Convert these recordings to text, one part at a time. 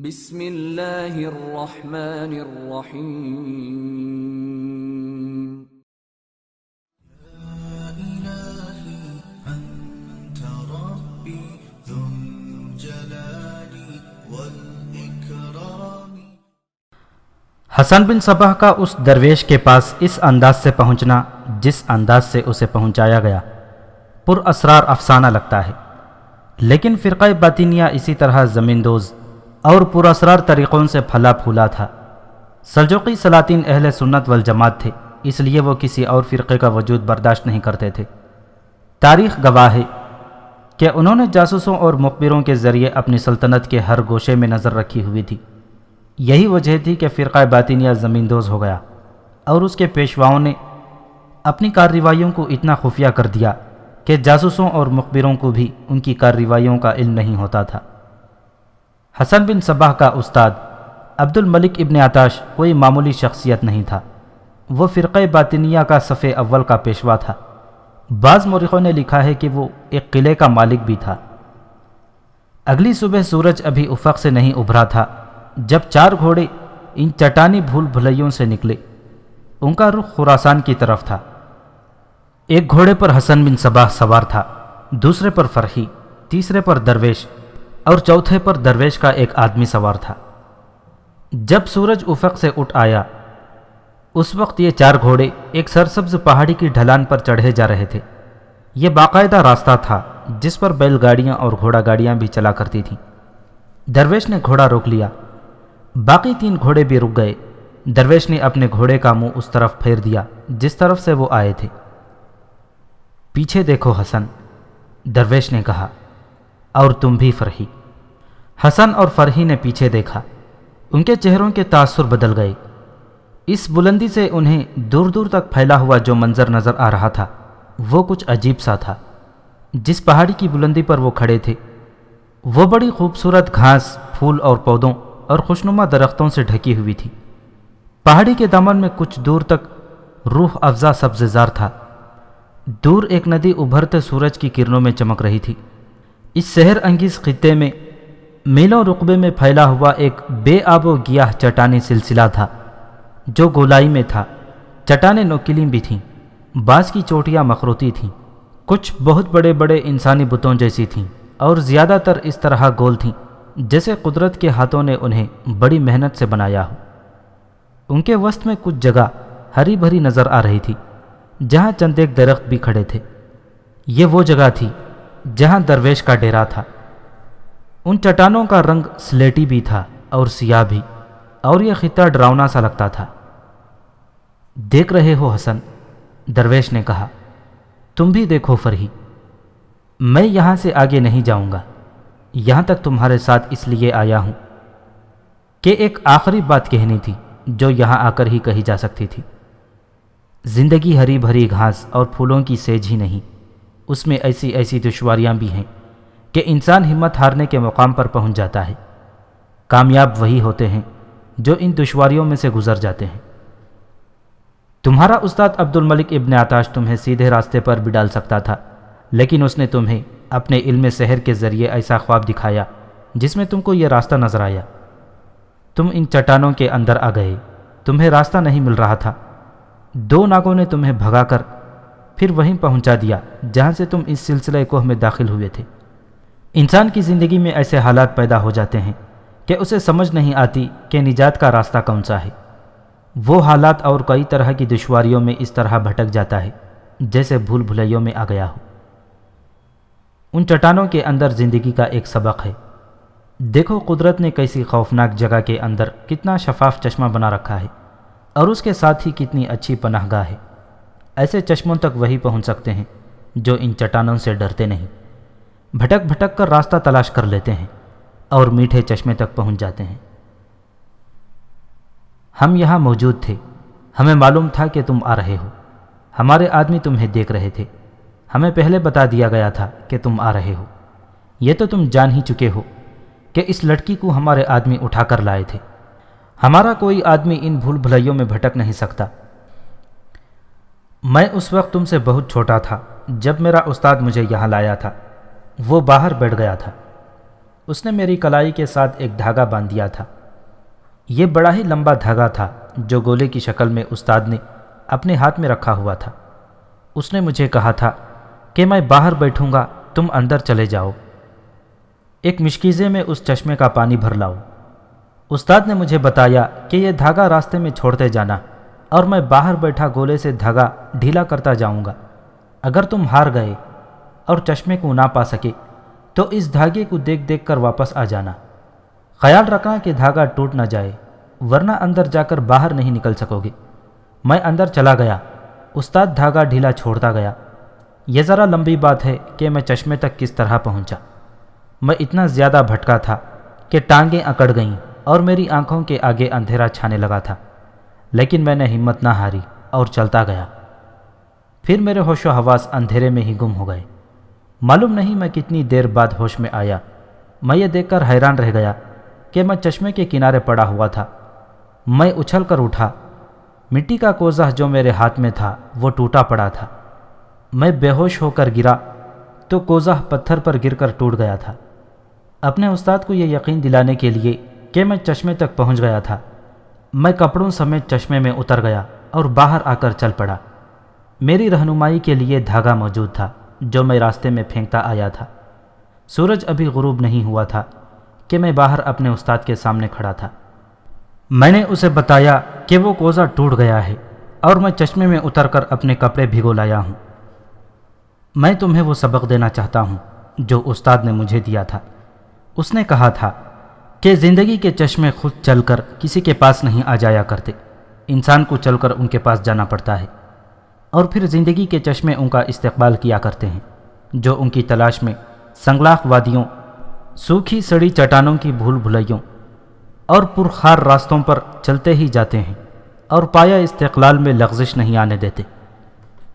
بسم اللہ الرحمن الرحیم حسن بن صباح کا اس درویش کے پاس اس انداز سے پہنچنا جس انداز سے اسے پہنچایا گیا پر اسرار افسانہ لگتا ہے، لیکن فرقہ باطنیہ اسی طرح زمیندوز اور پر اسرار طریقوں سے پھلا پھولا تھا۔ سلجوقی سلاطین اہل سنت والجماعت تھے، اس لیے وہ کسی اور فرقے کا وجود برداشت نہیں کرتے تھے۔ تاریخ گواہ ہے کہ انہوں نے جاسوسوں اور مخبروں کے ذریعے اپنی سلطنت کے ہر گوشے میں نظر رکھی ہوئی تھی۔ یہی وجہ تھی کہ فرقہ باطنیہ زمیندوز ہو گیا اور اس کے پیشواؤں نے اپنی کارروائیوں کو اتنا خفیہ کر دیا کہ جاسوسوں اور مخبروں کو بھی ان کی کارروائیوں کا علم نہیں ہوتا تھا۔ حسن بن صباح کا استاد عبد الملک ابن عطاش کوئی معمولی شخصیت نہیں تھا، وہ فرقہ باطنیہ کا صف اول کا پیشوا تھا۔ بعض مورخوں نے لکھا ہے کہ وہ ایک قلعے کا مالک بھی تھا۔ اگلی صبح سورج ابھی افق سے نہیں ابھرا تھا جب 4 گھوڑے ان چٹانی بھول بھلیوں سے نکلے۔ ان کا رخ خراسان کی طرف تھا۔ ایک گھوڑے پر حسن بن صباح سوار تھا، دوسرے پر فرحی، تیسرے پر درویش اور چوتھے پر درویش کا ایک آدمی سوار تھا۔ جب سورج افق سے اٹھ آیا اس وقت یہ 4 گھوڑے ایک سرسبز پہاڑی کی ڈھلان پر چڑھے جا رہے تھے۔ یہ باقاعدہ راستہ تھا جس پر بیل گاڑیاں اور گھوڑا گاڑیاں بھی چلا کرتی تھیں۔ درویش نے گھوڑا روک لیا، باقی 3 گھوڑے بھی رک گئے۔ درویش نے اپنے گھوڑے کا منہ اس طرف پھیر دیا جس طرف سے وہ آئے تھے۔ پیچھے دیکھو حسن، درویش نے کہا، اور تم بھی فرحی۔ حسن اور فرحی نے پیچھے دیکھا، ان کے چہروں کے تاثر بدل گئے۔ اس بلندی سے انہیں دور دور تک پھیلا ہوا جو منظر نظر آ رہا تھا وہ کچھ عجیب سا تھا۔ جس پہاڑی کی بلندی پر وہ کھڑے تھے وہ بڑی خوبصورت گھاس، پھول اور پودوں اور خوشنما درختوں سے ڈھکی ہوئی تھی۔ پہاڑی کے دامن میں کچھ دور تک روح افزا سبززار تھا۔ دور ایک ندی ابھرتے سورج کی کرنوں میں چمک رہی تھی۔ اس سحر انگیز خطے میں میلوں رقبے میں پھیلا ہوا ایک بے آب و گیاہ چٹانی سلسلہ تھا جو گولائی میں تھا۔ چٹانیں نوکیلی بھی تھیں، بعض کی چوٹیاں مخروطی تھیں، کچھ بہت بڑے بڑے انسانی بتوں جیسی تھیں اور زیادہ تر اس طرح گول تھیں جیسے قدرت کے ہاتھوں نے انہیں بڑی محنت سے بنایا ہو۔ ان کے وسط میں کچھ جگہ ہری بھری نظر آ رہی تھی جہاں چند ایک درخت بھی کھڑے تھے۔ یہ وہ جگہ تھی جہاں درویش کا ڈیرا تھا۔ ان چٹانوں کا رنگ سلیٹی بھی تھا اور سیاہ بھی، اور یہ خطہ ڈراؤنا سا لگتا تھا۔ دیکھ رہے ہو حسن، درویش نے کہا، تم بھی دیکھو فرحی۔ میں یہاں سے آگے نہیں جاؤں گا، یہاں تک تمہارے ساتھ اس لیے آیا ہوں کہ ایک آخری بات کہنی تھی جو یہاں آ کر ہی کہی جا سکتی تھی۔ زندگی ہری بھری گھاس اور پھولوں کی سیج ہی نہیں، اس میں ایسی ایسی دشواریاں بھی ہیں کہ انسان ہمت ہارنے کے مقام پر پہنچ جاتا ہے۔ کامیاب وہی ہوتے ہیں جو ان دشواریوں میں سے گزر جاتے ہیں۔ تمہارا استاد عبد الملک ابن عطاش تمہیں سیدھے راستے پر بھی ڈال سکتا تھا، لیکن اس نے تمہیں اپنے علم سحر کے ذریعے ایسا خواب دکھایا جس میں تم کو یہ راستہ نظر آیا۔ تم ان چٹانوں کے اندر آ گئے، تمہیں راستہ نہیں مل رہا تھا۔ 2 ناگوں نے تمہیں بھگا کر پھر وہیں پہنچا دیا جہاں سے تم اس سلسلہ کوہ میں داخل ہوئے تھے۔ انسان کی زندگی میں ایسے حالات پیدا ہو جاتے ہیں کہ اسے سمجھ نہیں آتی کہ نجات کا راستہ کون سا ہے۔ وہ حالات اور کئی طرح کی دشواریوں میں اس طرح بھٹک جاتا ہے جیسے بھول بھلیوں میں آ گیا ہو۔ ان چٹانوں کے اندر زندگی کا ایک سبق ہے۔ دیکھو قدرت نے کیسی خوفناک جگہ کے اندر کتنا شفاف چشمہ بنا رکھا ہے اور اس کے ساتھ ہی کتنی اچھی پناہ گاہ ہے۔ ایسے چشموں تک وہی پہنچ سکتے ہیں جو ان چٹانوں سے ڈرتے نہیں، بھٹک بھٹک کر راستہ تلاش کر لیتے ہیں اور میٹھے چشمے تک پہنچ جاتے ہیں۔ ہم یہاں موجود تھے، ہمیں معلوم تھا کہ تم آ رہے ہو، ہمارے آدمی تمہیں دیکھ رہے تھے، ہمیں پہلے بتا دیا گیا تھا کہ تم آ رہے ہو۔ یہ تو تم جان ہی چکے ہو کہ اس لڑکی کو ہمارے آدمی اٹھا کر لائے تھے۔ ہمارا کوئی آدمی ان بھول بھلائیوں میں بھٹک نہیں سکتا۔ میں اس وقت تم سے بہت چھوٹا تھا جب میرا استاد مجھے یہاں لایا تھا، وہ باہر بیٹھ گیا تھا۔ اس نے میری کلائی کے ساتھ ایک دھاگا باندھ دیا تھا۔ یہ بڑا ہی لمبا دھاگا تھا جو گولے کی شکل میں استاد نے اپنے ہاتھ میں رکھا ہوا تھا۔ اس نے مجھے کہا تھا کہ میں باہر بیٹھوں گا، تم اندر چلے جاؤ، ایک مشکیزے میں اس چشمے کا پانی بھر لاؤ۔ استاد نے مجھے بتایا کہ یہ دھاگا راستے میں چھوڑتے جانا اور میں باہر بیٹھا گولے سے دھاگا ڈھیلا کرتا جاؤں گا۔ اگر تم ہار گئے اور چشمے کو نہ پا سکے تو اس دھاگے کو دیکھ دیکھ کر واپس آ جانا۔ خیال رکھنا کہ دھاگا ٹوٹ نہ جائے، ورنہ اندر جا کر باہر نہیں نکل سکو گے۔ میں اندر چلا گیا، استاد دھاگا ڈھیلا چھوڑتا گیا۔ یہ ذرا لمبی بات ہے کہ میں چشمے تک کس طرح پہنچا۔ میں اتنا زیادہ بھٹکا تھا کہ ٹانگیں اکڑ گئیں اور میری آنکھوں کے آگے اندھیرا چھانے لگا تھا، لیکن میں نے ہمت نہ ہاری اور چلتا گیا۔ پھر میرے ہوش و حواس اندھیرے میں ہی گم ہو گئے۔ معلوم نہیں میں کتنی دیر بعد ہوش میں آیا۔ میں یہ دیکھ کر حیران رہ گیا کہ میں چشمے کے کنارے پڑا ہوا تھا۔ میں اچھل کر اٹھا۔ مٹی کا کوزہ جو میرے ہاتھ میں تھا وہ ٹوٹا پڑا تھا۔ میں بے ہوش ہو کر گرا تو کوزہ پتھر پر گر کر ٹوٹ گیا تھا۔ اپنے استاد کو یہ یقین دلانے کے لیے کہ میں چشمے تک پہنچ گیا تھا، میں کپڑوں سمیت چشمے میں اتر گیا اور باہر آ کر چل پڑا۔ میری رہنمائی کے لیے دھاگا موجود تھا جو میں راستے میں پھینکتا آیا تھا۔ سورج ابھی غروب نہیں ہوا تھا کہ میں باہر اپنے استاد کے سامنے کھڑا تھا۔ میں نے اسے بتایا کہ وہ کوزہ ٹوٹ گیا ہے اور میں چشمے میں اتر کر اپنے کپڑے بھگو لایا ہوں۔ میں تمہیں وہ سبق دینا چاہتا ہوں جو استاد نے مجھے دیا تھا۔ اس نے کہا تھا کہ زندگی کے چشمے خود چل کر کسی کے پاس نہیں آ جایا کرتے، انسان کو چل کر ان کے پاس جانا پڑتا ہے، اور پھر زندگی کے چشمے ان کا استقبال کیا کرتے ہیں جو ان کی تلاش میں سنگلاخ وادیوں، سوکھی سڑی چٹانوں کی بھول بھلائیوں اور پرخار راستوں پر چلتے ہی جاتے ہیں اور پایا استقلال میں لغزش نہیں آنے دیتے۔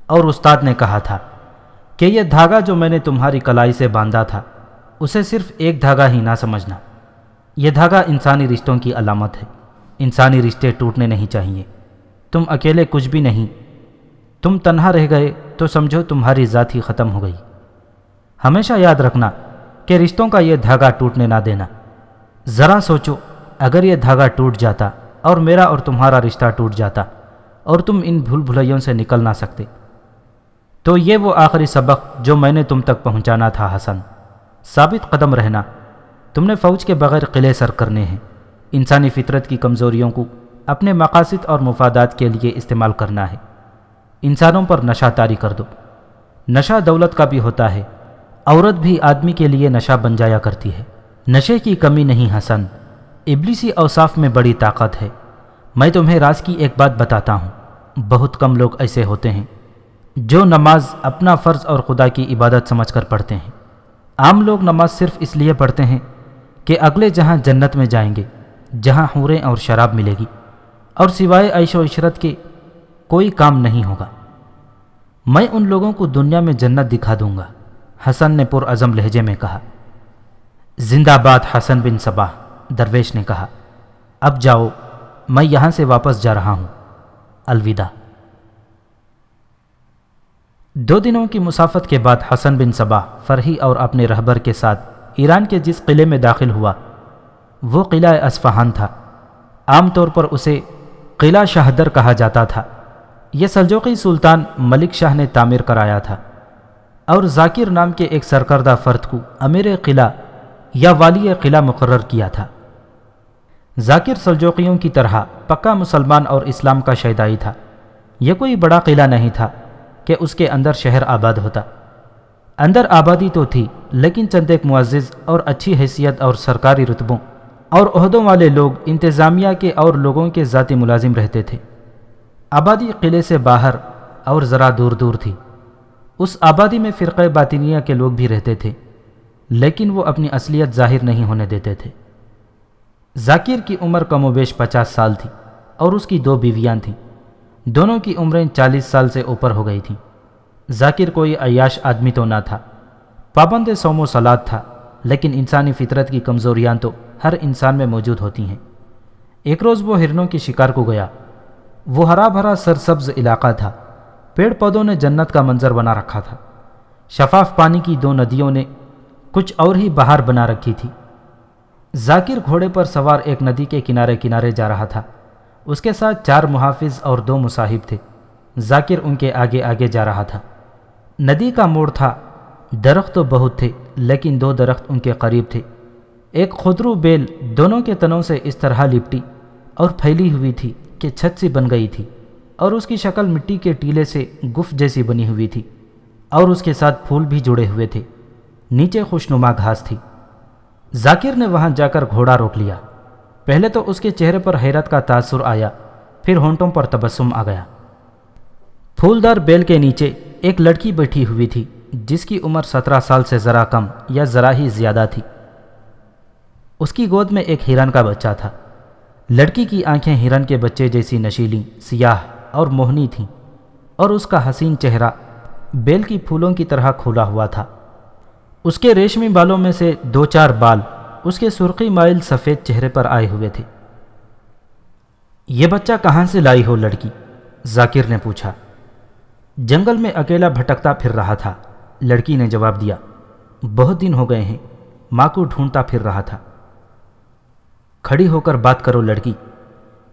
اور استاد نے کہا تھا کہ یہ دھاگا جو میں نے تمہاری کلائی سے باندھا تھا اسے صرف ایک دھاگا ہی نہ سمجھنا، یہ دھاگا انسانی رشتوں کی علامت ہے۔ انسانی رشتے ٹوٹنے نہیں چاہیے۔ تم اکیلے کچھ بھی نہیں، تم تنہا رہ گئے تو سمجھو تمہاری ذات ہی ختم ہو گئی۔ ہمیشہ یاد رکھنا کہ رشتوں کا یہ دھاگا ٹوٹنے نہ دینا۔ ذرا سوچو، اگر یہ دھاگا ٹوٹ جاتا اور میرا اور تمہارا رشتہ ٹوٹ جاتا اور تم ان بھول بھلائیوں سے نکل نہ سکتے، تو یہ وہ آخری سبق جو میں نے تم تک پہنچانا تھا حسن۔ ثابت قدم رہنا۔ تم نے فوج کے بغیر قلعے سر کرنے ہیں۔ انسانی فطرت کی کمزوریوں کو اپنے مقاصد اور مفادات کے لیے استعمال کرنا ہے۔ انسانوں پر نشہ طاری کر دو۔ نشہ دولت کا بھی ہوتا ہے، عورت بھی آدمی کے لیے نشہ بن جایا کرتی ہے۔ نشے کی کمی نہیں حسن، ابلیسی اوصاف میں بڑی طاقت ہے۔ میں تمہیں راز کی ایک بات بتاتا ہوں، بہت کم لوگ ایسے ہوتے ہیں جو نماز اپنا فرض اور خدا کی عبادت سمجھ کر پڑھتے ہیں۔ عام لوگ نماز صرف اس لیے پڑھتے ہیں کہ اگلے جہاں جنت میں جائیں گے، جہاں حوریں اور شراب ملے گی، اور سوائے عیش و عشرت کے کوئی کام نہیں ہوگا۔ میں ان لوگوں کو دنیا میں جنت دکھا دوں گا، حسن نے پرعزم لہجے میں کہا۔ زندہ باد حسن بن صباح، درویش نے کہا۔ اب جاؤ، میں یہاں سے واپس جا رہا ہوں، الوداع۔ 2 دنوں کی مسافت کے بعد حسن بن صباح فرحی اور اپنے رہبر کے ساتھ ایران کے جس قلعے میں داخل ہوا وہ قلعہ اصفہان تھا۔ عام طور پر اسے قلعہ شاہدر کہا جاتا تھا۔ یہ سلجوقی سلطان ملک شاہ نے تعمیر کرایا تھا اور ذاکر نام کے ایک سرکردہ فرد کو امیر قلعہ یا والی قلعہ مقرر کیا تھا۔ ذاکر سلجوقیوں کی طرح پکا مسلمان اور اسلام کا شیدائی تھا۔ یہ کوئی بڑا قلعہ نہیں تھا کہ اس کے اندر شہر آباد ہوتا۔ اندر آبادی تو تھی، لیکن چند ایک معزز اور اچھی حیثیت اور سرکاری رتبوں اور عہدوں والے لوگ انتظامیہ کے اور لوگوں کے ذاتی ملازم رہتے تھے۔ آبادی قلعے سے باہر اور ذرا دور دور تھی۔ اس آبادی میں فرقہ باطنیہ کے لوگ بھی رہتے تھے، لیکن وہ اپنی اصلیت ظاہر نہیں ہونے دیتے تھے۔ ذاکر کی عمر کم و بیش 50 سال تھی اور اس کی 2 بیویاں تھیں۔ دونوں کی عمریں 40 سال سے اوپر ہو گئی تھیں۔ ذاکر کوئی عیاش آدمی تو نہ تھا، پابند صوم و صلات تھا، لیکن انسانی فطرت کی کمزوریاں تو ہر انسان میں موجود ہوتی ہیں۔ ایک روز وہ ہرنوں کی شکار کو گیا۔ وہ ہرا بھرا سرسبز علاقہ تھا، پیڑ پودوں نے جنت کا منظر بنا رکھا تھا۔ شفاف پانی کی 2 ندیوں نے کچھ اور ہی بہار بنا رکھی تھی۔ ذاکر گھوڑے پر سوار ایک ندی کے کنارے کنارے جا رہا تھا۔ اس کے ساتھ 4 محافظ اور 2 مصاحب تھے۔ ذاکر ان کے آگے آگے جا رہا تھا۔ ندی کا موڑ تھا، درخت تو بہت تھے لیکن 2 درخت ان کے قریب تھے۔ ایک خودرو بیل دونوں کے تنوں سے اس طرح لپٹی اور پھیلی ہوئی تھی کہ چھت سی بن گئی تھی، اور اس کی شکل مٹی کے ٹیلے سے گف جیسی بنی ہوئی تھی، اور اس کے ساتھ پھول بھی جڑے ہوئے تھے۔ نیچے خوشنما گھاس تھی۔ ذاکر نے وہاں جا کر گھوڑا روک لیا۔ پہلے تو اس کے چہرے پر حیرت کا تاثر آیا، پھر ہونٹوں پر تبسم آ گیا۔ پھولدار بیل کے نیچے ایک لڑکی بیٹھی ہوئی تھی جس کی عمر 17 سال سے ذرا کم یا ذرا ہی زیادہ تھی۔ اس کی گود میں ایک ہرن کا بچہ تھا۔ لڑکی کی آنکھیں ہرن کے بچے جیسی نشیلی، سیاہ اور موہنی تھیں، اور اس کا حسین چہرہ بیل کی پھولوں کی طرح کھلا ہوا تھا۔ اس کے ریشمی بالوں میں سے 2-4 بال اس کے سرخی مائل سفید چہرے پر آئے ہوئے تھے۔ یہ بچہ کہاں سے لائی ہو لڑکی؟ ذاکر نے پوچھا۔ جنگل میں اکیلا بھٹکتا پھر رہا تھا، لڑکی نے جواب دیا۔ بہت دن ہو گئے ہیں، ماں کو ڈھونڈتا پھر رہا تھا۔ کھڑی ہو کر بات کرو لڑکی،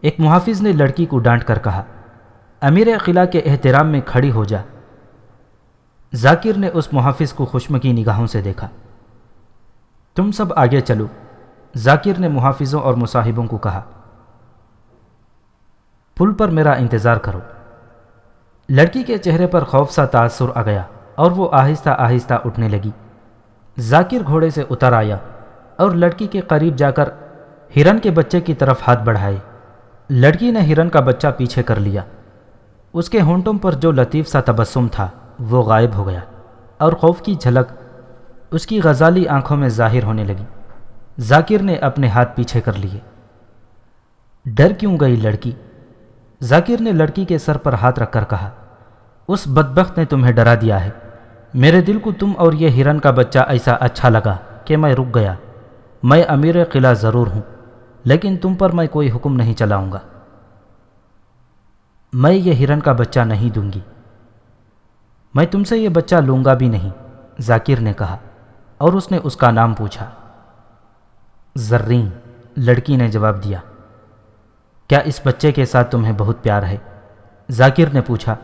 ایک محافظ نے لڑکی کو ڈانٹ کر کہا۔ امیر قلعہ کے احترام میں کھڑی ہو جا۔ ذاکر نے اس محافظ کو خشمگی نگاہوں سے دیکھا۔ تم سب آگے چلو، ذاکر نے محافظوں اور مصاحبوں کو کہا۔ پل پر میرا انتظار کرو۔ لڑکی کے چہرے پر خوف سا تاثر آ گیا اور وہ آہستہ آہستہ اٹھنے لگی۔ ذاکر گھوڑے سے اتر آیا اور لڑکی کے قریب جا کر ہرن کے بچے کی طرف ہاتھ بڑھائے۔ لڑکی نے ہرن کا بچہ پیچھے کر لیا۔ اس کے ہونٹوں پر جو لطیف سا تبسم تھا وہ غائب ہو گیا، اور خوف کی جھلک اس کی غزالی آنکھوں میں ظاہر ہونے لگی۔ ذاکر نے اپنے ہاتھ پیچھے کر لیے۔ ڈر کیوں گئی لڑکی؟ ذاکر نے لڑکی کے سر پر ہاتھ رکھ کر کہا۔ اس بدبخت نے تمہیں ڈرا دیا ہے۔ میرے دل کو تم اور یہ ہرن کا بچہ ایسا اچھا لگا کہ میں رک گیا۔ میں امیر قلعہ ضرور ہوں، لیکن تم پر میں کوئی حکم نہیں چلاؤں گا۔ میں یہ ہرن کا بچہ نہیں دوں گی۔ میں تم سے یہ بچہ لوں گا بھی نہیں، ذاکر نے کہا، اور اس نے اس کا نام پوچھا۔ زرین، لڑکی نے جواب دیا۔ کیا اس بچے کے ساتھ تمہیں بہت پیار ہے؟ ذاکر نے پوچھا،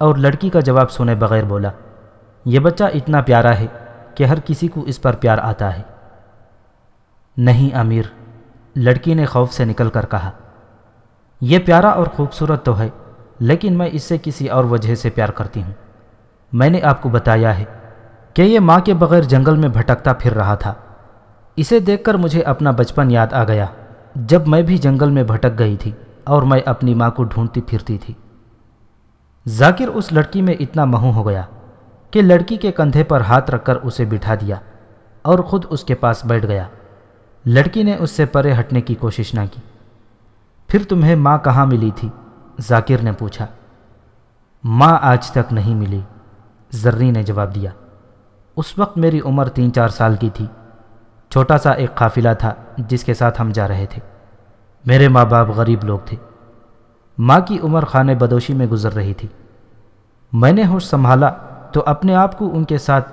اور لڑکی کا جواب سنے بغیر بولا۔ یہ بچہ اتنا پیارا ہے کہ ہر کسی کو اس پر پیار آتا ہے۔ نہیں امیر، لڑکی نے خوف سے نکل کر کہا۔ یہ پیارا اور خوبصورت تو ہے، لیکن میں اس سے کسی اور وجہ سے پیار کرتی ہوں۔ میں نے آپ کو بتایا ہے کہ یہ ماں کے بغیر جنگل میں بھٹکتا پھر رہا تھا۔ اسے دیکھ کر مجھے اپنا بچپن یاد آ گیا، جب میں بھی جنگل میں بھٹک گئی تھی اور میں اپنی ماں کو ڈھونڈتی پھرتی تھی۔ ذاکر اس لڑکی میں اتنا مہو ہو گیا کہ لڑکی کے کندھے پر ہاتھ رکھ کر اسے بٹھا دیا اور خود اس کے پاس بیٹھ گیا۔ لڑکی نے اس سے پرے ہٹنے کی کوشش نہ کی۔ پھر تمہیں ماں کہاں ملی تھی؟ ذاکر نے پوچھا۔ ماں آج تک نہیں ملی، زرین نے جواب دیا۔ اس وقت میری عمر 3-4 سال کی تھی۔ چھوٹا سا ایک قافلہ تھا جس کے ساتھ ہم جا رہے تھے۔ میرے ماں باپ غریب لوگ تھے۔ ماں کی عمر خانے بدوشی میں گزر رہی تھی۔ میں نے ہوش سنبھالا تو اپنے آپ کو ان کے ساتھ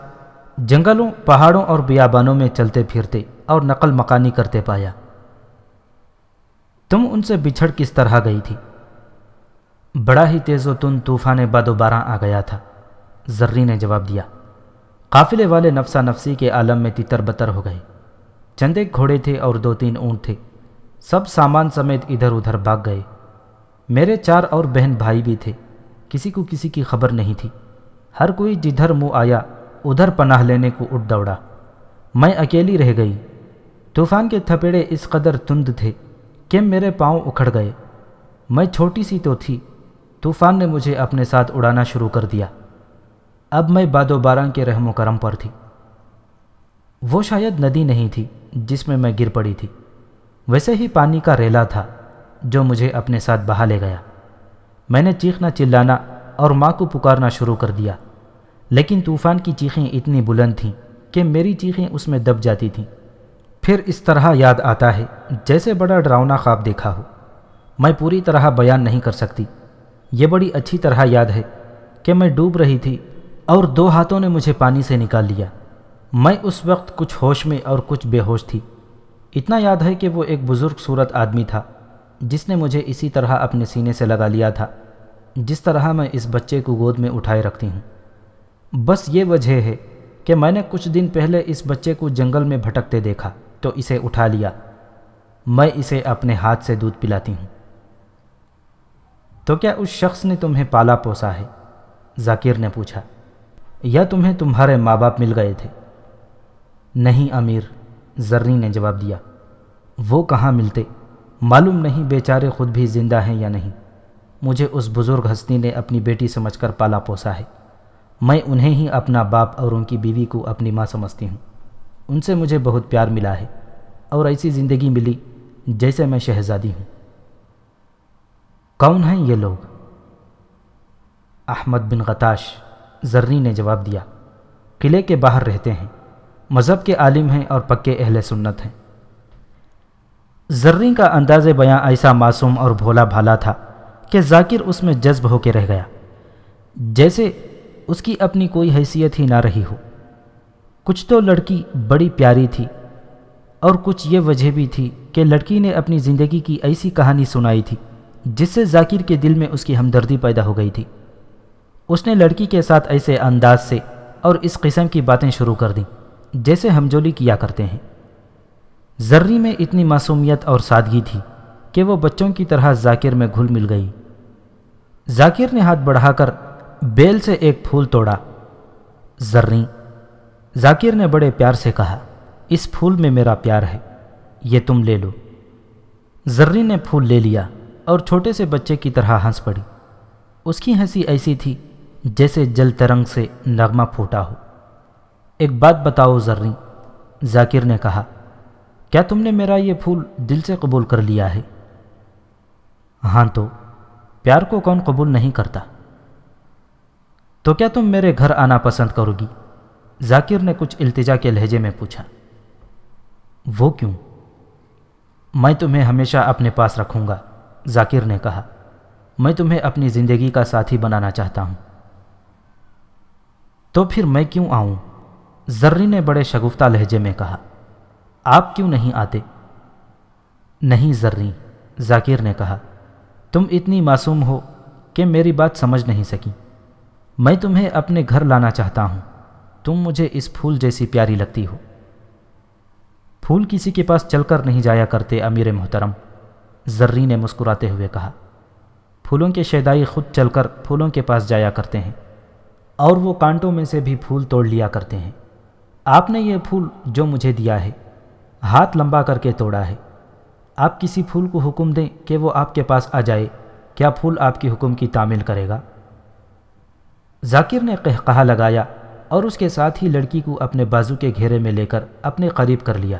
جنگلوں، پہاڑوں اور بیابانوں میں چلتے پھرتے اور نقل مکانی کرتے پایا۔ تم ان سے بچھڑ کس طرح گئی تھی؟ بڑا ہی تیز و تند طوفان باد و باراں آ گیا تھا، زرین نے جواب دیا۔ قافلے والے نفسا نفسی کے عالم میں تتر بتر ہو گئے۔ چند ایک گھوڑے تھے اور 2-3 اونٹ تھے، سب سامان سمیت ادھر ادھر بھاگ گئے۔ میرے 4 اور بہن بھائی بھی تھے، کسی کو کسی کی خبر نہیں تھی۔ ہر کوئی جدھر منہ آیا ادھر پناہ لینے کو اٹھ دوڑا۔ میں اکیلی رہ گئی۔ طوفان کے تھپیڑے اس قدر تند تھے کہ میرے پاؤں اکھڑ گئے۔ میں چھوٹی سی تو تھی، طوفان نے مجھے اپنے ساتھ اڑانا شروع کر دیا۔ اب میں باد و باراں کے رحم و کرم پر تھی۔ وہ شاید ندی نہیں تھی جس میں گر پڑی تھی، ویسے ہی پانی کا ریلا تھا جو مجھے اپنے ساتھ بہا لے گیا۔ میں نے چیخنا چلانا اور ماں کو پکارنا شروع کر دیا، لیکن طوفان کی چیخیں اتنی بلند تھیں کہ میری چیخیں اس میں دب جاتی تھیں۔ پھر اس طرح یاد آتا ہے جیسے بڑا ڈراؤنا خواب دیکھا ہو۔ میں پوری طرح بیان نہیں کر سکتی۔ یہ بڑی اچھی طرح یاد ہے کہ میں ڈوب رہی تھی اور 2 ہاتھوں نے مجھے پانی سے نکال لیا۔ میں اس وقت کچھ ہوش میں اور کچھ بے ہوش تھی۔ اتنا یاد ہے کہ وہ ایک بزرگ صورت آدمی تھا جس نے مجھے اسی طرح اپنے سینے سے لگا لیا تھا جس طرح میں اس بچے کو گود میں اٹھائے رکھتی ہوں۔ بس یہ وجہ ہے کہ میں نے کچھ دن پہلے اس بچے کو جنگل میں بھٹکتے دیکھا تو اسے اٹھا لیا۔ میں اسے اپنے ہاتھ سے دودھ پلاتی ہوں۔ تو کیا اس شخص نے تمہیں پالا پوسا ہے؟ ذاکر نے پوچھا۔ یا تمہیں تمہارے ماں باپ مل گئے تھے؟ نہیں امیر، زرین نے جواب دیا۔ وہ کہاں ملتے، معلوم نہیں بیچارے خود بھی زندہ ہیں یا نہیں۔ مجھے اس بزرگ ہستی نے اپنی بیٹی سمجھ کر پالا پوسا ہے۔ میں انہیں ہی اپنا باپ اور ان کی بیوی کو اپنی ماں سمجھتی ہوں۔ ان سے مجھے بہت پیار ملا ہے اور ایسی زندگی ملی جیسے میں شہزادی ہوں۔ کون ہیں یہ لوگ؟ احمد بن غتاش، زرین نے جواب دیا۔ قلعے کے باہر رہتے ہیں، مذہب کے عالم ہیں اور پکے اہل سنت ہیں۔ زرین کا انداز بیاں ایسا معصوم اور بھولا بھالا تھا کہ ذاکر اس میں جذب ہو کے رہ گیا، جیسے اس کی اپنی کوئی حیثیت ہی نہ رہی ہو۔ کچھ تو لڑکی بڑی پیاری تھی اور کچھ یہ وجہ بھی تھی کہ لڑکی نے اپنی زندگی کی ایسی کہانی سنائی تھی جس سے ذاکر کے دل میں اس کی ہمدردی پیدا ہو گئی تھی۔ اس نے لڑکی کے ساتھ ایسے انداز سے اور اس قسم کی باتیں شروع کر دیں جیسے ہمجولی کیا کرتے ہیں۔ زرری میں اتنی معصومیت اور سادگی تھی کہ وہ بچوں کی طرح ذاکر میں گھل مل گئی۔ ذاکر نے ہاتھ بڑھا کر بیل سے ایک پھول توڑا۔ زرری، ذاکر نے بڑے پیار سے کہا، اس پھول میں میرا پیار ہے، یہ تم لے لو۔ زرری نے پھول لے لیا اور چھوٹے سے بچے کی طرح ہنس پڑی۔ اس کی ہنسی ایسی تھی جیسے جل ترنگ سے نغمہ پھوٹا ہو۔ ایک بات بتاؤ زرری، ذاکر نے کہا، کیا تم نے میرا یہ پھول دل سے قبول کر لیا ہے؟ ہاں تو پیار کو کون قبول نہیں کرتا؟ تو کیا تم میرے گھر آنا پسند کرو گی؟ ذاکر نے کچھ التجا کے لہجے میں پوچھا۔ وہ کیوں؟ میں تمہیں ہمیشہ اپنے پاس رکھوں گا، ذاکر نے کہا۔ میں تمہیں اپنی زندگی کا ساتھی بنانا چاہتا ہوں۔ تو پھر میں کیوں آؤں؟ زرری نے بڑے شگفتہ لہجے میں کہا۔ آپ کیوں نہیں آتے؟ نہیں زرری، ذاکر نے کہا، تم اتنی معصوم ہو کہ میری بات سمجھ نہیں سکی۔ میں تمہیں اپنے گھر لانا چاہتا ہوں، تم مجھے اس پھول جیسی پیاری لگتی ہو۔ پھول کسی کے پاس چل کر نہیں جایا کرتے امیر محترم، زرری نے مسکراتے ہوئے کہا۔ پھولوں کے شیدائی خود چل کر پھولوں کے پاس جایا کرتے ہیں اور وہ کانٹوں میں سے بھی پھول توڑ لیا کرتے ہیں۔ آپ نے یہ پھول جو مجھے دیا ہے ہاتھ لمبا کر کے توڑا ہے۔ آپ کسی پھول کو حکم دیں کہ وہ آپ کے پاس آ جائے، کیا پھول آپ کی حکم کی تعمیل کرے گا؟ ذاکر نے قہقہا لگایا اور اس کے ساتھ ہی لڑکی کو اپنے بازو کے گھیرے میں لے کر اپنے قریب کر لیا۔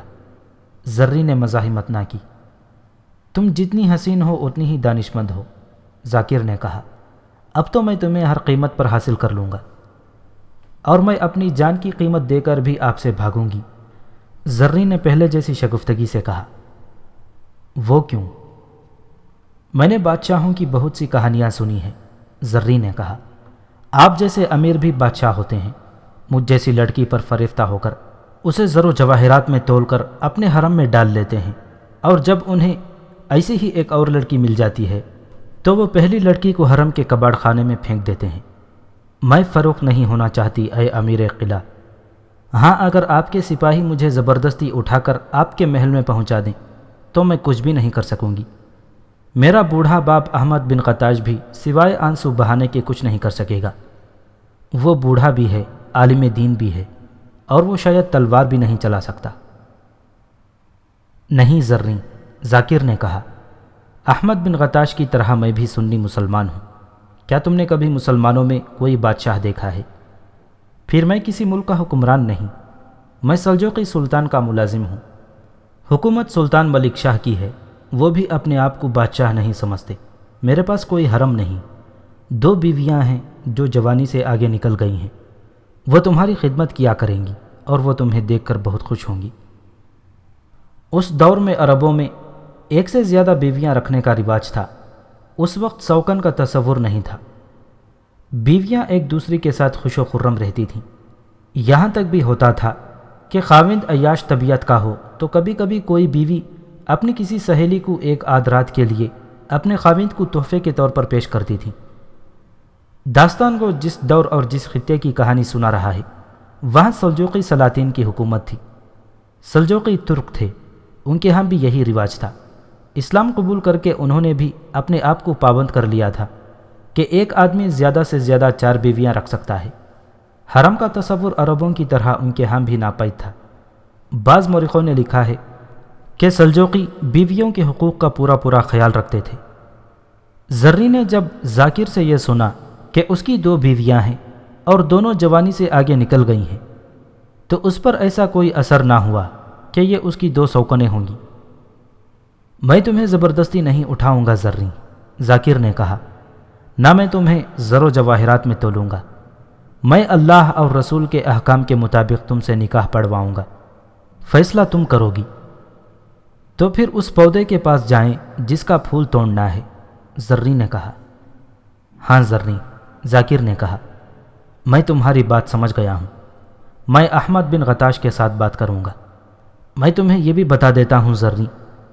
زرری نے مزاحمت نہ کی۔ تم جتنی حسین ہو اتنی ہی دانشمند ہو، ذاکر نے کہا۔ اب تو میں تمہیں ہر قیمت پر حاصل کر لوں گا اور میں اپنی جان کی قیمت دے کر بھی آپ سے بھاگوں گی، زرری نے پہلے جیسی شگفتگی سے کہا۔ وہ کیوں؟ میں نے بادشاہوں کی بہت سی کہانیاں سنی ہیں، زرری نے کہا۔ آپ جیسے امیر بھی بادشاہ ہوتے ہیں، مجھ جیسی لڑکی پر فریفتہ ہو کر اسے زر و جواہرات میں تول کر اپنے حرم میں ڈال لیتے ہیں، اور جب انہیں ایسی ہی ایک اور لڑکی مل جاتی ہے تو وہ پہلی لڑکی کو حرم کے کباڑ خانے میں پھینک دیتے ہیں۔ میں فروخت نہیں ہونا چاہتی اے امیر قلعہ۔ ہاں اگر آپ کے سپاہی مجھے زبردستی اٹھا کر آپ کے محل میں پہنچا دیں تو میں کچھ بھی نہیں کر سکوں گی۔ میرا بوڑھا باپ احمد بن غتاش بھی سوائے آنسو بہانے کے کچھ نہیں کر سکے گا۔ وہ بوڑھا بھی ہے، عالم دین بھی ہے، اور وہ شاید تلوار بھی نہیں چلا سکتا۔ نہیں زرری، ذاکر نے کہا، احمد بن غتاش کی طرح میں بھی سنی مسلمان ہوں۔ کیا تم نے کبھی مسلمانوں میں کوئی بادشاہ دیکھا ہے؟ پھر میں کسی ملک کا حکمران نہیں، میں سلجوقی سلطان کا ملازم ہوں۔ حکومت سلطان ملک شاہ کی ہے، وہ بھی اپنے آپ کو بادشاہ نہیں سمجھتے۔ میرے پاس کوئی حرم نہیں، 2 بیویاں ہیں جو جوانی سے آگے نکل گئی ہیں۔ وہ تمہاری خدمت کیا کریں گی اور وہ تمہیں دیکھ کر بہت خوش ہوں گی۔ اس دور میں عربوں میں 1 سے زیادہ بیویاں رکھنے کا رواج تھا۔ اس وقت سوکن کا تصور نہیں تھا۔ بیویاں ایک دوسری کے ساتھ خوش و خرم رہتی تھیں۔ یہاں تک بھی ہوتا تھا کہ خاوند عیاش طبیعت کا ہو تو کبھی کبھی کوئی بیوی اپنی کسی سہیلی کو ایک آدھ رات کے لیے اپنے خاوند کو تحفے کے طور پر پیش کرتی تھی۔ داستان کو جس دور اور جس خطے کی کہانی سنا رہا ہے وہاں سلجوقی سلاطین کی حکومت تھی۔ سلجوقی ترک تھے، ان کے ہاں بھی یہی رواج تھا۔ اسلام قبول کر کے انہوں نے بھی اپنے آپ کو پابند کر لیا تھا کہ ایک آدمی زیادہ سے زیادہ 4 بیویاں رکھ سکتا ہے۔ حرم کا تصور عربوں کی طرح ان کے ہاں بھی ناپید تھا۔ بعض مورخوں نے لکھا ہے کہ سلجوقی بیویوں کے حقوق کا پورا خیال رکھتے تھے۔ زرین نے جب ذاکر سے یہ سنا کہ اس کی 2 بیویاں ہیں اور دونوں جوانی سے آگے نکل گئی ہیں تو اس پر ایسا کوئی اثر نہ ہوا کہ یہ اس کی 2 سوکنیں ہوں گی۔ میں تمہیں زبردستی نہیں اٹھاؤں گا زرین، ذاکر نے کہا، نہ میں تمہیں زر و جواہرات میں تولوں گا، میں اللہ اور رسول کے احکام کے مطابق تم سے نکاح پڑھواؤں گا، فیصلہ تم کرو گی۔ تو پھر اس پودے کے پاس جائیں جس کا پھول توڑنا ہے، زرین نے کہا۔ ہاں زرین، ذاکر نے کہا، میں تمہاری بات سمجھ گیا ہوں، میں احمد بن غتاش کے ساتھ بات کروں گا۔ میں تمہیں یہ بھی بتا دیتا ہوں زرین،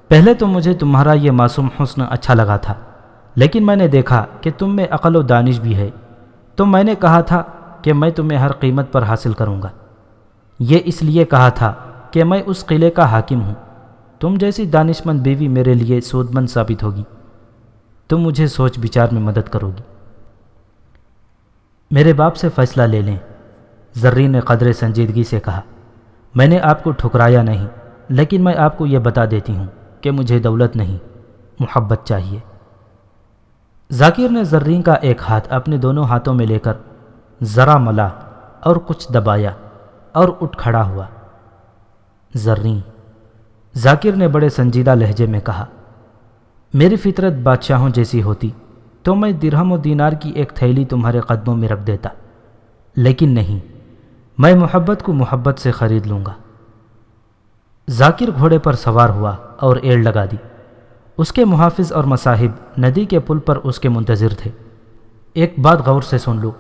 پہلے تو مجھے تمہارا یہ معصوم حسن اچھا لگا تھا، لیکن میں نے دیکھا کہ تم میں عقل و دانش بھی ہے، تو میں نے کہا تھا کہ میں تمہیں ہر قیمت پر حاصل کروں گا۔ یہ اس لیے کہا تھا کہ میں اس قلعے کا حاکم ہوں، تم جیسی دانش مند بیوی میرے لیے سود مند ثابت ہوگی، تم مجھے سوچ بچار میں مدد کرو گی۔ میرے باپ سے فیصلہ لے لیں، زرین نے قدر سنجیدگی سے کہا، میں نے آپ کو ٹھکرایا نہیں، لیکن میں آپ کو یہ بتا دیتی ہوں کہ مجھے دولت نہیں، محبت چاہیے۔ ذاکر نے زرین کا ایک ہاتھ اپنے دونوں ہاتھوں میں لے کر ذرا ملا اور کچھ دبایا اور اٹھ کھڑا ہوا۔ زرین، ذاکر نے بڑے سنجیدہ لہجے میں کہا، میری فطرت بادشاہوں جیسی ہوتی تو میں درہم و دینار کی ایک تھیلی تمہارے قدموں میں رکھ دیتا، لیکن نہیں، میں محبت کو محبت سے خرید لوں گا۔ ذاکر گھوڑے پر سوار ہوا اور ایڑ لگا دی۔ اس کے محافظ اور مصاحب ندی کے پل پر اس کے منتظر تھے۔ ایک بات غور سے سن لو،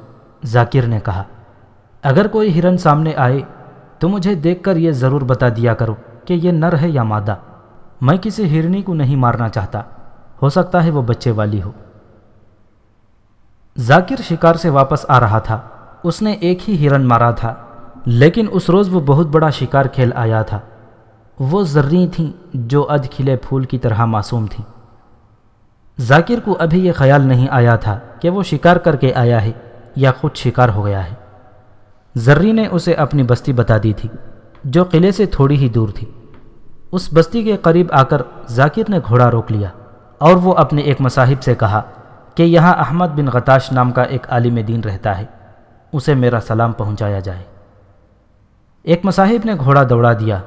ذاکر نے کہا، اگر کوئی ہرن سامنے آئے تو مجھے دیکھ کر یہ ضرور بتا دیا کرو کہ یہ نر ہے یا مادہ، میں کسی ہرنی کو نہیں مارنا چاہتا، ہو سکتا ہے وہ بچے والی ہو۔ ذاکر شکار سے واپس آ رہا تھا، اس نے ایک ہی ہرن مارا تھا، لیکن اس روز وہ بہت بڑا شکار کھیل آیا تھا۔ وہ زریں تھیں جو ادھ کھلے پھول کی طرح معصوم تھیں۔ ذاکر کو ابھی یہ خیال نہیں آیا تھا کہ وہ شکار کر کے آیا ہے یا خود شکار ہو گیا ہے۔ زریں نے اسے اپنی بستی بتا دی تھی جو قلعے سے تھوڑی ہی دور تھی۔ اس بستی کے قریب آ کر ذاکر نے گھوڑا روک لیا اور وہ اپنے ایک مصاحب سے کہا کہ یہاں احمد بن غتاش نام کا ایک عالم دین رہتا ہے، اسے میرا سلام پہنچایا جائے۔ ایک مصاحب نے گھوڑا دوڑا دیا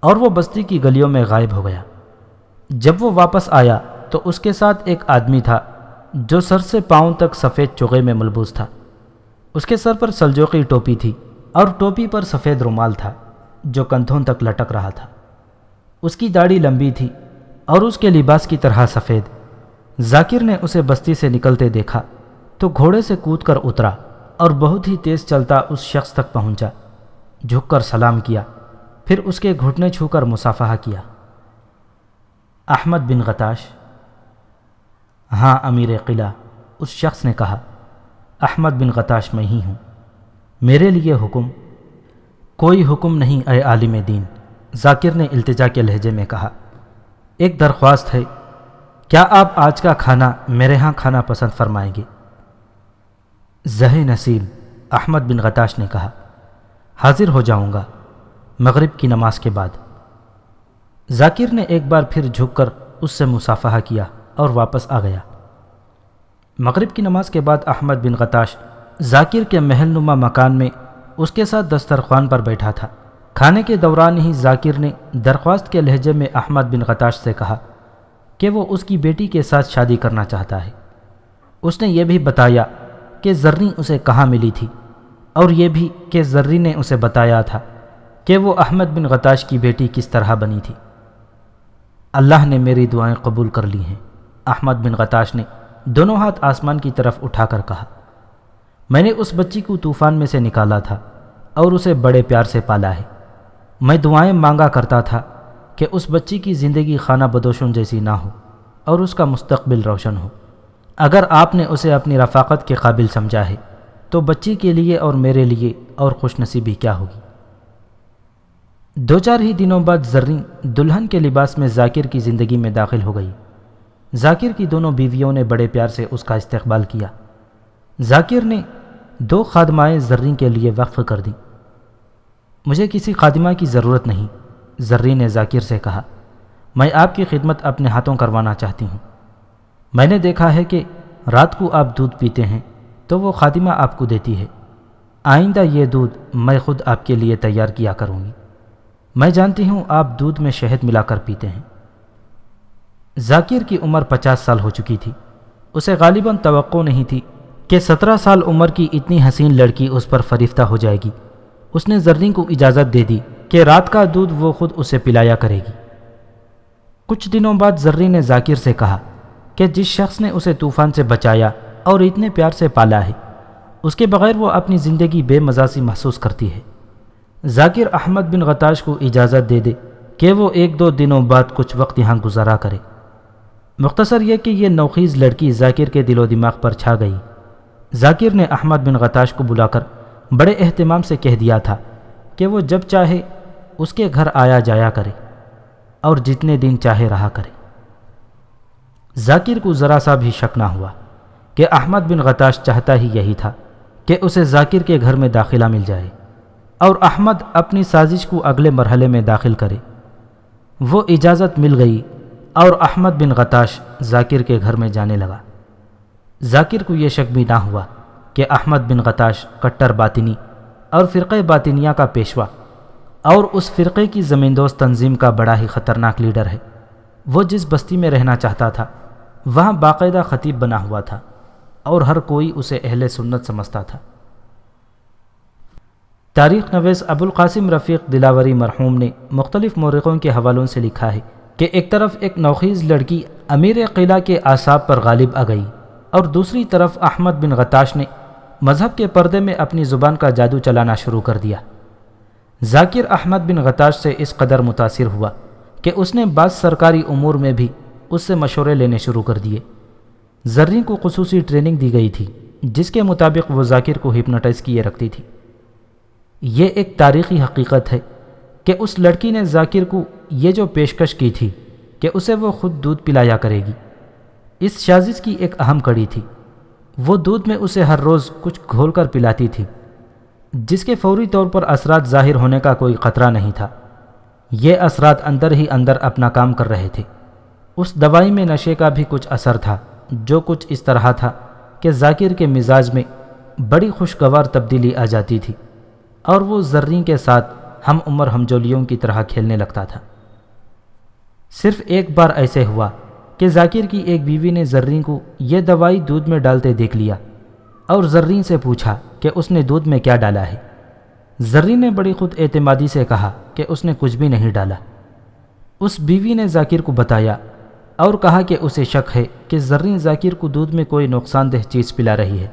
اور وہ بستی کی گلیوں میں غائب ہو گیا۔ جب وہ واپس آیا تو اس کے ساتھ ایک آدمی تھا جو سر سے پاؤں تک سفید چوغے میں ملبوس تھا۔ اس کے سر پر سلجوقی ٹوپی تھی اور ٹوپی پر سفید رومال تھا جو کندھوں تک لٹک رہا تھا۔ اس کی داڑھی لمبی تھی اور اس کے لباس کی طرح سفید۔ ذاکر نے اسے بستی سے نکلتے دیکھا تو گھوڑے سے کود کر اترا اور بہت ہی تیز چلتا اس شخص تک پہنچا، جھک کر سلام کیا، پھر اس کے گھٹنے چھو کر مصافحہ کیا۔ احمد بن غتاش؟ ہاں امیر قلعہ، اس شخص نے کہا، احمد بن غتاش میں ہی ہوں، میرے لیے حکم؟ کوئی حکم نہیں اے عالم دین، ذاکر نے التجا کے لہجے میں کہا، ایک درخواست ہے، کیا آپ آج کا کھانا میرے ہاں کھانا پسند فرمائیں گے؟ زہ نصیب، احمد بن غتاش نے کہا، حاضر ہو جاؤں گا مغرب کی نماز کے بعد۔ ذاکر نے ایک بار پھر جھک کر اس سے مصافحہ کیا اور واپس آ گیا۔ مغرب کی نماز کے بعد احمد بن غتاش ذاکر کے محل نما مکان میں اس کے ساتھ دسترخوان پر بیٹھا تھا۔ کھانے کے دوران ہی ذاکر نے درخواست کے لہجے میں احمد بن غتاش سے کہا کہ وہ اس کی بیٹی کے ساتھ شادی کرنا چاہتا ہے۔ اس نے یہ بھی بتایا کہ زریں اسے کہاں ملی تھی اور یہ بھی کہ زریں نے اسے بتایا تھا کہ وہ احمد بن غتاش کی بیٹی کس طرح بنی تھی۔ اللہ نے میری دعائیں قبول کر لی ہیں، احمد بن غتاش نے دونوں ہاتھ آسمان کی طرف اٹھا کر کہا، میں نے اس بچی کو طوفان میں سے نکالا تھا اور اسے بڑے پیار سے پالا ہے، میں دعائیں مانگا کرتا تھا کہ اس بچی کی زندگی خانہ بدوشوں جیسی نہ ہو اور اس کا مستقبل روشن ہو۔ اگر آپ نے اسے اپنی رفاقت کے قابل سمجھا ہے تو بچی کے لیے اور میرے لیے اور خوش نصیبی کیا ہوگی۔ 2-4 ہی دنوں بعد زرین دلہن کے لباس میں ذاکر کی زندگی میں داخل ہو گئی۔ ذاکر کی دونوں بیویوں نے بڑے پیار سے اس کا استقبال کیا۔ ذاکر نے 2 خادمائیں زرین کے لیے وقف کر دیں۔ مجھے کسی خادمہ کی ضرورت نہیں، زرین نے ذاکر سے کہا، میں آپ کی خدمت اپنے ہاتھوں کروانا چاہتی ہوں۔ میں نے دیکھا ہے کہ رات کو آپ دودھ پیتے ہیں تو وہ خادمہ آپ کو دیتی ہے۔ آئندہ یہ دودھ میں خود آپ کے لیے تیار کیا کروں گی۔ میں جانتی ہوں آپ دودھ میں شہد ملا کر پیتے ہیں۔ ذاکر کی عمر 50 سال ہو چکی تھی۔ اسے غالباً توقع نہیں تھی کہ 17 سال عمر کی اتنی حسین لڑکی اس پر فریفتہ ہو جائے گی۔ اس نے زرین کو اجازت دے دی کہ رات کا دودھ وہ خود اسے پلایا کرے گی۔ کچھ دنوں بعد زرین نے ذاکر سے کہا کہ جس شخص نے اسے طوفان سے بچایا اور اتنے پیار سے پالا ہے، اس کے بغیر وہ اپنی زندگی بے مزہ سی محسوس کرتی ہے۔ ذاکر احمد بن غتاش کو اجازت دے دے کہ وہ 1-2 دنوں بعد کچھ وقت یہاں گزارا کرے۔ مختصر یہ کہ یہ نوخیز لڑکی ذاکر کے دل و دماغ پر چھا گئی۔ ذاکر نے احمد بن غتاش کو بلا کر بڑے اہتمام سے کہہ دیا تھا کہ وہ جب چاہے اس کے گھر آیا جایا کرے اور جتنے دن چاہے رہا کرے۔ ذاکر کو ذرا سا بھی شک نہ ہوا کہ احمد بن غتاش چاہتا ہی یہی تھا کہ اسے ذاکر کے گھر میں داخلہ مل جائے اور احمد اپنی سازش کو اگلے مرحلے میں داخل کرے۔ وہ اجازت مل گئی اور احمد بن غتاش ذاکر کے گھر میں جانے لگا۔ ذاکر کو یہ شک بھی نہ ہوا کہ احمد بن غتاش کٹر باطنی اور فرقہ باطنیہ کا پیشوا اور اس فرقے کی زمیندوز تنظیم کا بڑا ہی خطرناک لیڈر ہے۔ وہ جس بستی میں رہنا چاہتا تھا وہاں باقاعدہ خطیب بنا ہوا تھا اور ہر کوئی اسے اہل سنت سمجھتا تھا۔ تاریخ نویس ابو القاسم رفیق دلاوری مرحوم نے مختلف مورخوں کے حوالوں سے لکھا ہے کہ ایک طرف ایک نوخیز لڑکی امیر قلعہ کے اعصاب پر غالب آ گئی اور دوسری طرف احمد بن غتاش نے مذہب کے پردے میں اپنی زبان کا جادو چلانا شروع کر دیا۔ ذاکر احمد بن غتاش سے اس قدر متاثر ہوا کہ اس نے بعض سرکاری امور میں بھی اس سے مشورے لینے شروع کر دیے۔ زرین کو خصوصی ٹریننگ دی گئی تھی جس کے مطابق وہ ذاکر کو ہپنوٹائز کیے رکھتی تھی۔ یہ ایک تاریخی حقیقت ہے کہ اس لڑکی نے ذاکر کو یہ جو پیشکش کی تھی کہ اسے وہ خود دودھ پلایا کرے گی، اس سازش کی ایک اہم کڑی تھی۔ وہ دودھ میں اسے ہر روز کچھ گھول کر پلاتی تھی جس کے فوری طور پر اثرات ظاہر ہونے کا کوئی خطرہ نہیں تھا۔ یہ اثرات اندر ہی اندر اپنا کام کر رہے تھے۔ اس دوائی میں نشے کا بھی کچھ اثر تھا جو کچھ اس طرح تھا کہ ذاکر کے مزاج میں بڑی خوشگوار تبدیلی آ جاتی تھی اور وہ زرین کے ساتھ ہم عمر ہمجولیوں کی طرح کھیلنے لگتا تھا۔ صرف ایک بار ایسے ہوا کہ ذاکر کی ایک بیوی نے زرین کو یہ دوائی دودھ میں ڈالتے دیکھ لیا اور زرین سے پوچھا کہ اس نے دودھ میں کیا ڈالا ہے۔ زرین نے بڑی خود اعتمادی سے کہا کہ اس نے کچھ بھی نہیں ڈالا۔ اس بیوی نے ذاکر کو بتایا اور کہا کہ اسے شک ہے کہ زرین ذاکر کو دودھ میں کوئی نقصان دہ چیز پلا رہی ہے۔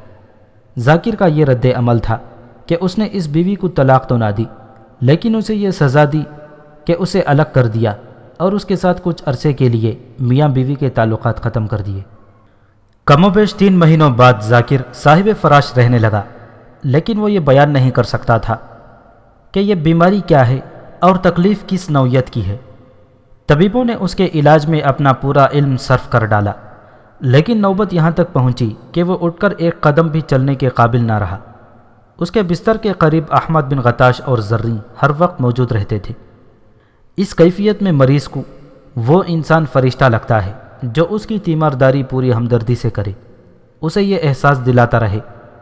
ذاکر کا یہ رد عمل تھا کہ اس نے اس بیوی کو طلاق تو نہ دی لیکن اسے یہ سزا دی کہ اسے الگ کر دیا اور اس کے ساتھ کچھ عرصے کے لیے میاں بیوی کے تعلقات ختم کر دیے۔ کم و بیش 3 مہینوں بعد ذاکر صاحب فراش رہنے لگا، لیکن وہ یہ بیان نہیں کر سکتا تھا کہ یہ بیماری کیا ہے اور تکلیف کس نوعیت کی ہے۔ طبیبوں نے اس کے علاج میں اپنا پورا علم صرف کر ڈالا، لیکن نوبت یہاں تک پہنچی کہ وہ اٹھ کر ایک قدم بھی چلنے کے قابل نہ رہا۔ اس کے بستر کے قریب احمد بن غتاش اور زرین ہر وقت موجود رہتے تھے۔ اس کیفیت میں مریض کو وہ انسان فرشتہ لگتا ہے جو اس کی تیمارداری پوری ہمدردی سے کرے، اسے یہ احساس دلاتا رہے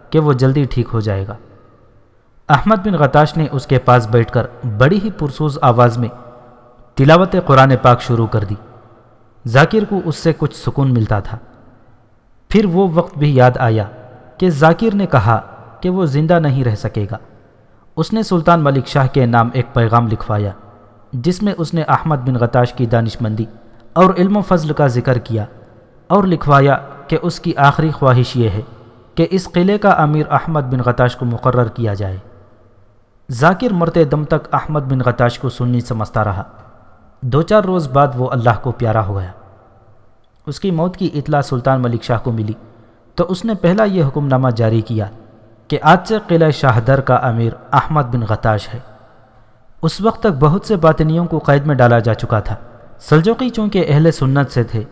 کہ وہ جلدی ٹھیک ہو جائے گا۔ احمد بن غتاش نے اس کے پاس بیٹھ کر بڑی ہی پرسوز آواز میں تلاوت قرآن پاک شروع کر دی۔ ذاکر کو اس سے کچھ سکون ملتا تھا۔ پھر وہ وقت بھی یاد آیا کہ ذاکر نے کہا کہ وہ زندہ نہیں رہ سکے گا۔ اس نے سلطان ملک شاہ کے نام ایک پیغام لکھوایا جس میں اس نے احمد بن غتاش کی دانشمندی اور علم و فضل کا ذکر کیا اور لکھوایا کہ اس کی آخری خواہش یہ ہے کہ اس قلعے کا امیر احمد بن غتاش کو مقرر کیا جائے۔ ذاکر مرتے دم تک احمد بن غتاش کو سنی سمجھتا رہا۔ 2-4 روز بعد وہ اللہ کو پیارا ہو گیا۔ اس کی موت کی اطلاع سلطان ملک شاہ کو ملی تو اس نے پہلا یہ حکم نامہ جاری کیا کہ آج سے قلعہ شاہدر کا امیر احمد بن غتاش ہے۔ اس وقت تک بہت سے باطنیوں کو قید میں ڈالا جا چکا تھا۔ سلجوقی چونکہ اہل سنت سے تھے،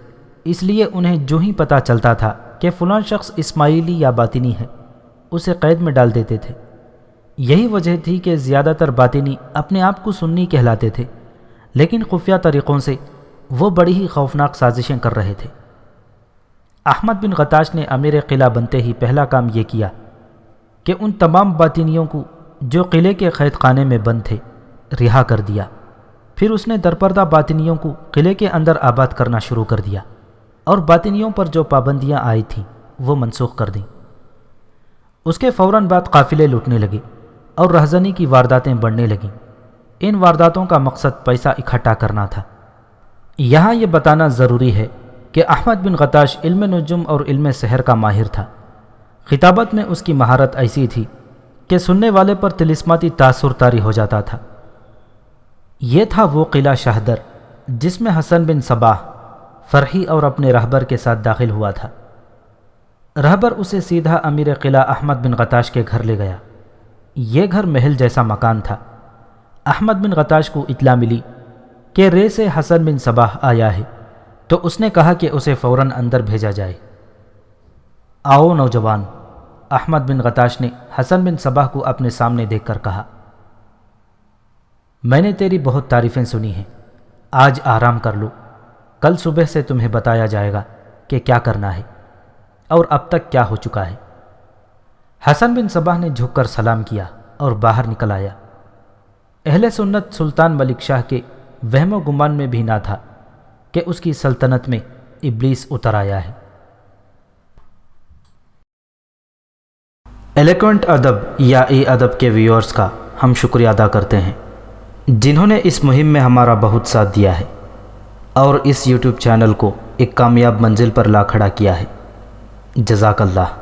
اس لیے انہیں جو ہی پتہ چلتا تھا کہ فلاں شخص اسماعیلی یا باطنی ہے، اسے قید میں ڈال دیتے تھے۔ یہی وجہ تھی کہ زیادہ تر باطنی اپنے آپ کو سنی کہلاتے تھے، لیکن خفیہ طریقوں سے وہ بڑی ہی خوفناک سازشیں کر رہے تھے۔ احمد بن غتاش نے امیر قلعہ بنتے ہی پہلا کام یہ کیا کہ ان تمام باطنیوں کو جو قلعے کے قید خانے میں بند تھے رہا کر دیا۔ پھر اس نے درپردہ باطنیوں کو قلعے کے اندر آباد کرنا شروع کر دیا اور باطنیوں پر جو پابندیاں آئی تھیں وہ منسوخ کر دیں۔ اس کے فوراً بعد قافلے لوٹنے لگے اور رہزنی کی وارداتیں بڑھنے لگیں۔ ان وارداتوں کا مقصد پیسہ اکٹھا کرنا تھا۔ یہاں یہ بتانا ضروری ہے کہ احمد بن غتاش علم نجوم اور علم سحر کا ماہر تھا۔ خطابت میں اس کی مہارت ایسی تھی کہ سننے والے پر طلسماتی تاثر طاری ہو جاتا تھا۔ یہ تھا وہ قلعہ شاہدر جس میں حسن بن صباح فرحی اور اپنے رہبر کے ساتھ داخل ہوا تھا۔ رہبر اسے سیدھا امیر قلعہ احمد بن غتاش کے گھر لے گیا۔ یہ گھر محل جیسا مکان تھا۔ احمد بن غتاش کو اطلاع ملی کہ رے سے حسن بن صباح آیا ہے، تو اس نے کہا کہ اسے فوراً اندر بھیجا جائے۔ آؤ نوجوان، احمد بن غتاش نے حسن بن صباح کو اپنے سامنے دیکھ کر کہا، میں نے تیری بہت تعریفیں سنی ہیں، آج آرام کر لو، کل صبح سے تمہیں بتایا جائے گا کہ کیا کرنا ہے اور اب تک کیا ہو چکا ہے۔ حسن بن صباح نے جھک کر سلام کیا اور باہر نکل آیا۔ اہل سنت سلطان ملک شاہ کے وہم و گمان میں بھی نہ تھا کہ اس کی سلطنت میں ابلیس اتر آیا ہے۔ ایلیکوینٹ ادب یا ای ادب کے ویورز کا ہم شکریہ ادا کرتے ہیں جنہوں نے اس مہم میں ہمارا بہت ساتھ دیا ہے اور اس یوٹیوب چینل کو ایک کامیاب منزل پر لا کھڑا کیا ہے۔ جزاک اللہ۔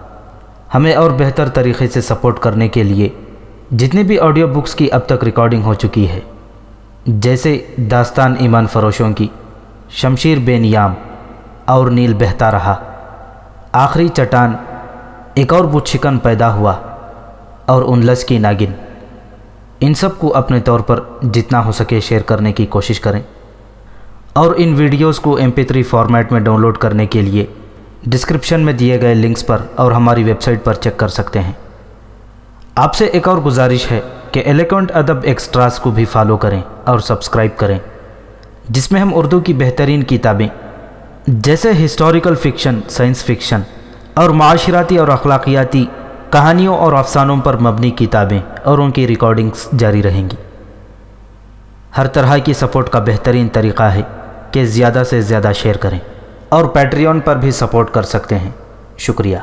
ہمیں اور بہتر طریقے سے سپورٹ کرنے کے لیے جتنی بھی آڈیو بکس کی اب تک ریکارڈنگ ہو چکی ہے، جیسے داستان ایمان فروشوں کی شمشیر بے نیام اور نیل بہتا رہا، آخری چٹان، ایک اور بت شکن پیدا ہوا اور ان لس کی ناگن، ان سب کو اپنے طور پر جتنا ہو سکے شیئر کرنے کی کوشش کریں اور ان ویڈیوز کو MP3 فارمیٹ میں ڈاؤن لوڈ کرنے کے لیے ڈسکرپشن میں دیے گئے لنکس پر اور ہماری ویب سائٹ پر چیک کر سکتے ہیں۔ آپ سے ایک اور گزارش ہے کہ ایلیکوینٹ ادب ایکسٹراز کو بھی فالو کریں اور سبسکرائب کریں، جس میں ہم اردو کی بہترین کتابیں جیسے ہسٹوریکل فکشن، سائنس فکشن اور معاشراتی اور اخلاقیاتی کہانیوں اور افسانوں پر مبنی کتابیں اور ان کی ریکارڈنگز جاری رہیں گی۔ ہر طرح کی سپورٹ کا بہترین طریقہ ہے کہ زیادہ سے زیادہ شیئر کریں اور پیٹریون پر بھی سپورٹ کر سکتے ہیں۔ شکریہ۔